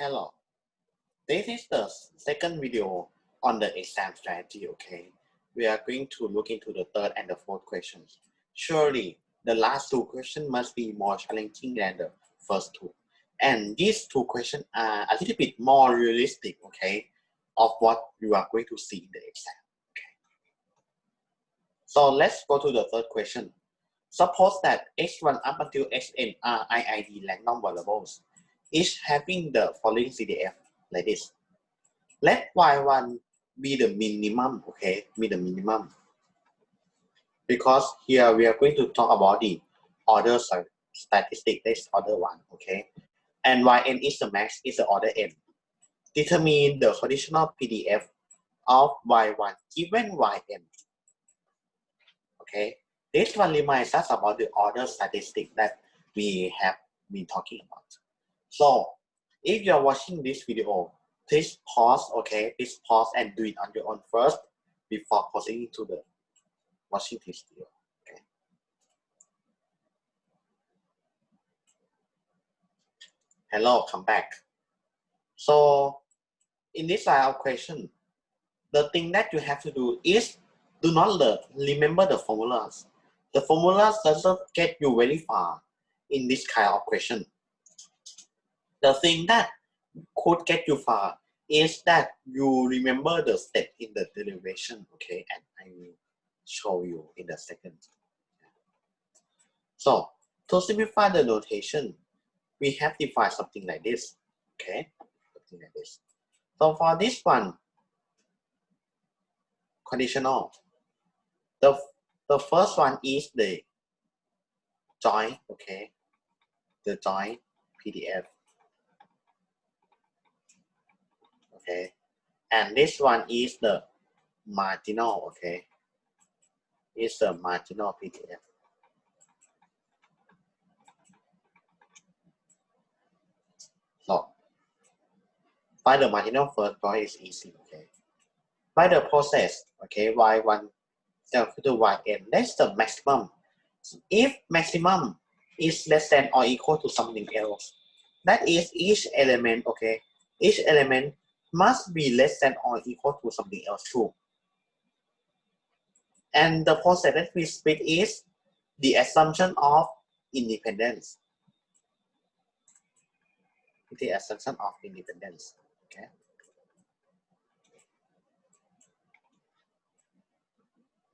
Hello, this is the second video on the exam strategy, okay? We are going to look into the third and the fourth questions. Surely, the last two questions must be more challenging than the first two. And these two questions are a little bit more realistic, okay, of what you are going to see in the exam, okay? So let's go to the third question. Suppose that x1 up until xn are IID random variables, each having the following CDF like this. Let y1 be the minimum, okay, be the minimum. Because here we are going to talk about the order statistic, that's order 1, okay. And yn is the max, is the order n. Determine the conditional PDF of y1 given yn. Okay, this one reminds us about the order statistic that we have been talking about. So, if you are watching this video, please pause, okay? Please pause and do it on your own first before proceeding to the watching this video, okay? Hello, come back. So, in this line of question, the thing that you have to do is do not remember the formulas. The formulas doesn't get you very far in this kind of question. The thing that could get you far is that you remember the step in the derivation, okay? And I will show you in a second. So, to simplify the notation, we have defined something like this, okay? Something like this. So for this one, conditional. The first one is the join, okay? The join PDF. Okay, and this one is the marginal, okay? Is the marginal PDF. So, find the marginal first, point is easy, okay? By the process, okay, y1 equal to yn, that's the maximum. If maximum is less than or equal to something else, that is each element, okay? Each element must be less than or equal to something else too. And the process that we speak is the assumption of independence. The assumption of independence, okay?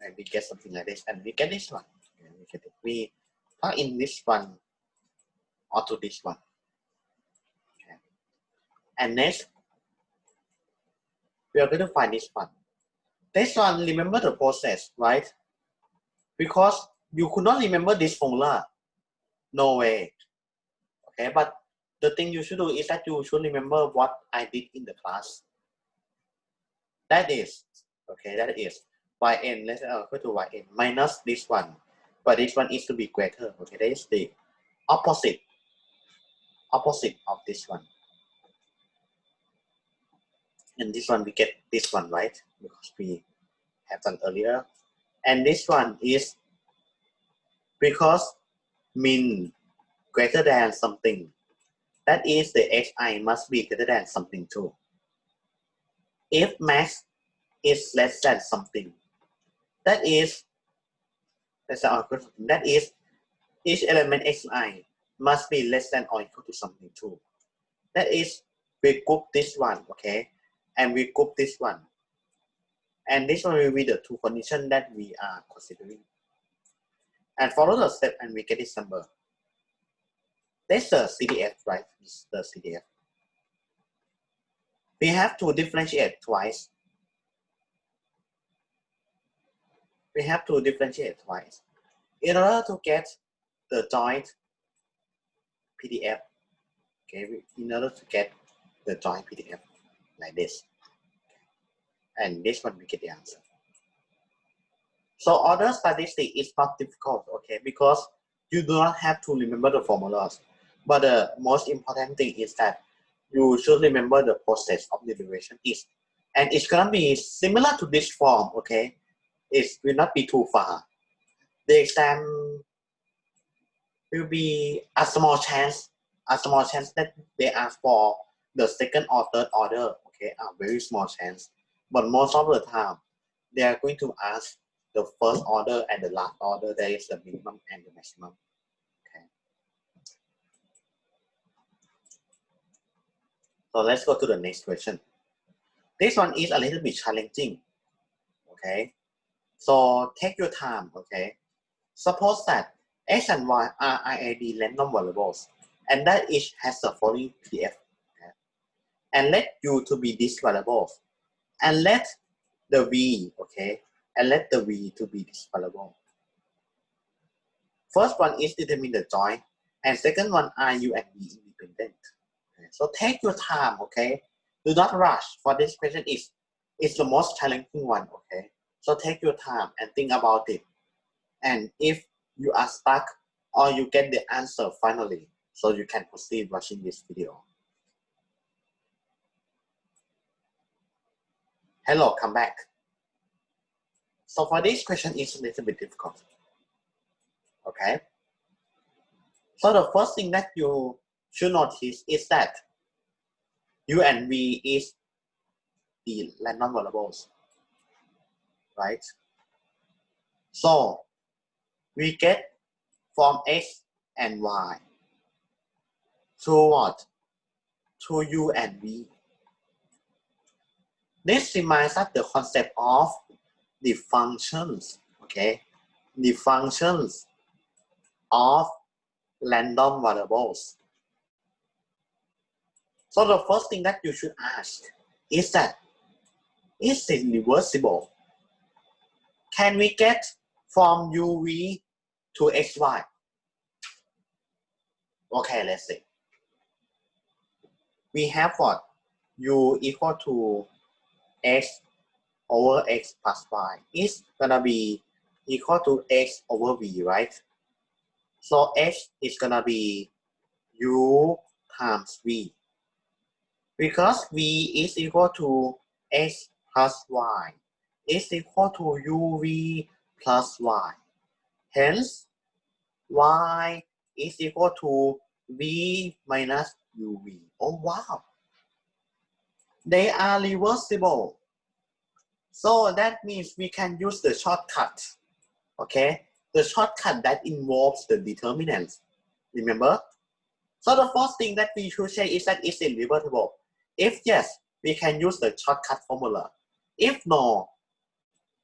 And we get something like this, and we get this one. Okay, we get it. We plug in this one onto this one. Okay. And next, we are going to find this one. This one, remember the process, right? Because you could not remember this formula. No way. Okay, but the thing you should do is that you should remember what I did in the class. That is, okay, that is yn, let's equal to yn minus this one, but this one is to be greater, okay, that is the opposite of this one. And this one we get this one, right? Because we have done earlier. And this one is because min greater than something. That is the xi must be greater than something too. If max is less than something, that is each element xi must be less than or equal to something too. That is, we group this one, okay, and we group this one, and this one will be the two conditions that we are considering. And follow the step, and we get this number. That's the CDF, right? This is the CDF. We have to differentiate twice. We have to differentiate twice in order to get the joint PDF. Okay, in order to get the joint PDF like this, and this one we get the answer. So order statistic is not difficult, okay, because you do not have to remember the formulas. But the most important thing is that you should remember the process of derivation is, and it's gonna be similar to this form, okay. It will not be too far. The exam will be a small chance that they ask for the second or third order, okay, are very small chance. But most of the time, they are going to ask the first order and the last order. There is the minimum and the maximum. Okay. So let's go to the next question. This one is a little bit challenging. Okay. So take your time. Okay. Suppose that X and Y are IID random variables, and that each has the following PDF. Okay? And let U to be these variables, and let the V, okay, and let the V to be this variable. First one is determine the joint, and second one are U and V independent. Okay? So take your time, okay. Do not rush. For this question is the most challenging one, okay. So take your time and think about it. And if you are stuck or you get the answer finally, so you can proceed watching this video. Hello, come back. So for this question, it's a little bit difficult. Okay. So the first thing that you should notice is that U and V is the random variables, right? So we get from X and Y to what? To U and V. This reminds us the concept of the functions, okay? The functions of random variables. So the first thing that you should ask is that, is it reversible? Can we get from UV to XY? Okay, let's see. We have what? U equal to X over X plus Y is gonna be equal to X over V, right? So X is gonna be U times V. Because V is equal to X plus Y is equal to UV plus Y. Hence, Y is equal to V minus UV. Oh wow! They are reversible. So that means we can use the shortcut. Okay? The shortcut that involves the determinants. Remember? So the first thing that we should say is that it's irreversible. If yes, we can use the shortcut formula. If no,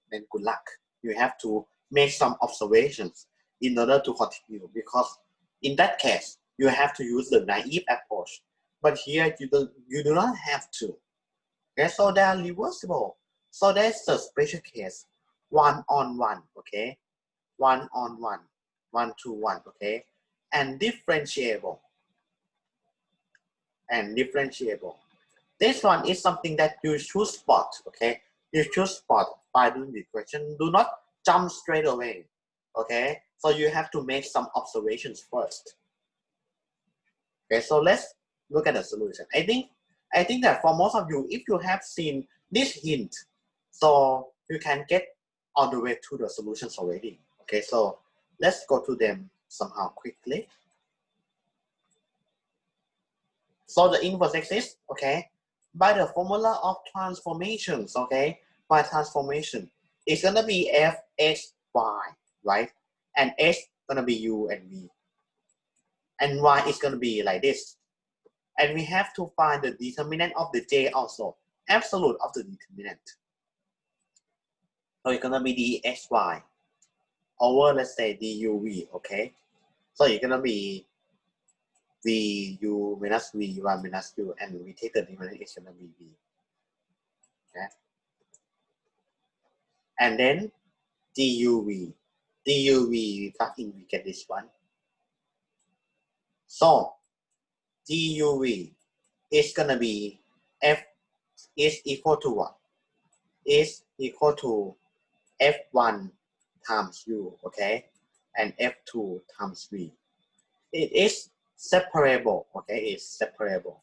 then good luck. You have to make some observations in order to continue, because in that case, you have to use the naive approach. But here, you do not have to. Okay, so they are reversible. So that's the special case, 1-on-1, okay? 1-on-1, 1-to-1, okay? And differentiable. And differentiable. This one is something that you should spot, okay? You should spot by doing the question. Do not jump straight away, okay? So you have to make some observations first. Okay, so let's look at the solution. I think that for most of you, if you have seen this hint, so you can get on the way to the solutions already. Okay, so let's go to them somehow quickly. So the inverse exists, okay, by the formula of transformations, okay, by transformation, it's gonna be fxy, right? And x gonna be u and v. And y is gonna be like this. And we have to find the determinant of the j also, absolute of the determinant. So it's gonna be dxy over, let's say, duv, okay? So it's gonna be vu minus v1 minus u, and we take the determinant, it's gonna be v. Okay? And then duv plug in, we get this one. So duv is gonna be f is equal to what? Is equal to f1 times u, okay, and f2 times v. It is separable, okay, it's separable.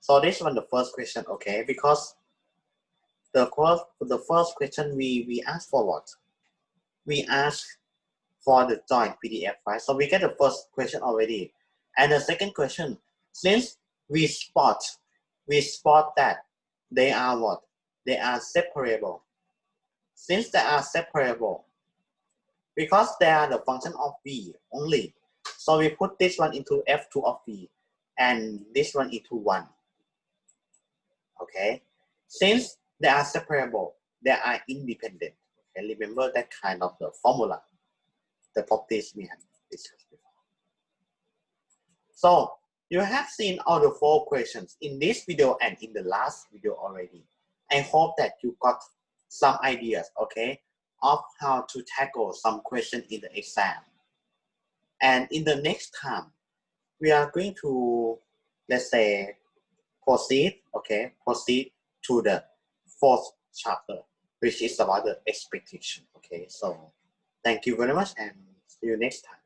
So this one, the first question, okay, because the first question we asked for what? We asked for the joint PDF, right? So we get the first question already. And the second question, since we spot that they are what? They are separable. Since they are separable, because they are the function of v only, so we put this one into f2 of v and this one into 1. Okay, since they are separable, they are independent. Okay, remember that kind of the formula, the properties we have discussed before. So you have seen all the 4 questions in this video and in the last video already. I hope that you got some ideas, okay, of how to tackle some questions in the exam. And in the next time, we are going to, let's say, proceed to the 4th chapter, which is about the expectation. Okay, so thank you very much and see you next time.